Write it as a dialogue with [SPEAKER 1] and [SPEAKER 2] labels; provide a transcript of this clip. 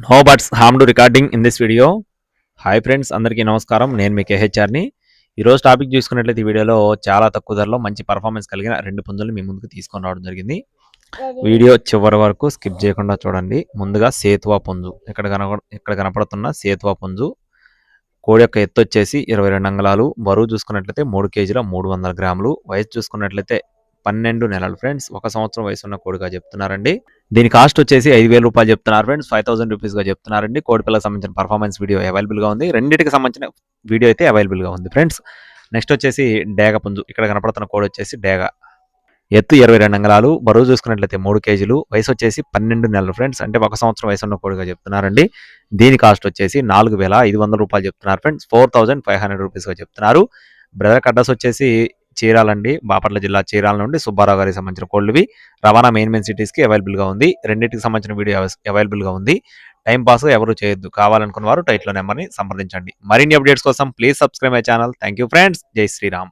[SPEAKER 1] No buts harm to recording in this video. Hi friends, అందరికీ నమస్కారం. నేను మీ కేహెచ్ఆర్ని. ఈరోజు టాపిక్ చూసుకున్నట్లయితే ఈ వీడియోలో చాలా తక్కువ ధరలో మంచి పర్ఫార్మెన్స్ కలిగిన 2 పుంజులు మీ ముందుకు తీసుకొని రావడం జరిగింది. వీడియో చివరి వరకు స్కిప్ చేయకుండా చూడండి. ముందుగా సేతువా పుంజు, ఇక్కడ కనపడుతున్న సేతువా పుంజు కోడి యొక్క ఎత్తు వచ్చేసి 22 అంగుళాలు, బరువు చూసుకున్నట్లయితే 3 కేజీల 300 గ్రాములు, వయసు చూసుకున్నట్లయితే 12 నెలలు ఫ్రెండ్స్. 1 సంవత్సరం వయసు ఉన్న కోడిగా చెప్తున్నారండి. దీని కాస్ట్ వచ్చేసి 5,000 రూపాయలు చెప్తున్నారు ఫ్రెండ్స్. 5,000 రూపీస్గా చెప్తున్నారండి. కోడి పిల్లలకు సంబంధించిన పర్ఫార్మెన్స్ వీడియో అవైలబుల్గా ఉంది. రెండింటికి సంబంధించిన వీడియో అయితే అవైలబుల్గా ఉంది ఫ్రెండ్స్. నెక్స్ట్ వచ్చేసి డేగ పుంజు, ఇక్కడ కనపడుతున్న కోడి వచ్చేసి డేగ, ఎత్తు 22 అంగుళాలు, బరువు చూసుకున్నట్లయితే 3 కేజీలు, వయసు వచ్చేసి 12 నెలలు ఫ్రెండ్స్. అంటే 1 సంవత్సరం వయసు ఉన్న కోడిగా చెప్తున్నారండి. దీని కాస్ట్ వచ్చేసి 4,500 రూపాయలు చెప్తున్నారు ఫ్రెండ్స్. 4,500 రూపీస్గా చెప్తున్నారు. బ్రదర్ అడ్రస్ వచ్చేసి చీరాలండి, బాపట్ల జిల్లా చీరాల నుండి సుబ్బారావు గారికి సంబంధించిన కోళ్ళవి. రవాణా మెయిన్ సిటీస్కి అవైలబుల్గా ఉంది. రెండింటికి సంబంధించిన వీడియో అవైలబుల్గా ఉంది. టైం పాస్ ఎవరు చేయొద్దు. కావాలనుకున్న వారు టైటిల్ నెంబర్ని సంప్రదించండి. మరిన్ని అప్డేట్స్ కోసం please subscribe my channel. Thank you friends. జై శ్రీరామ్.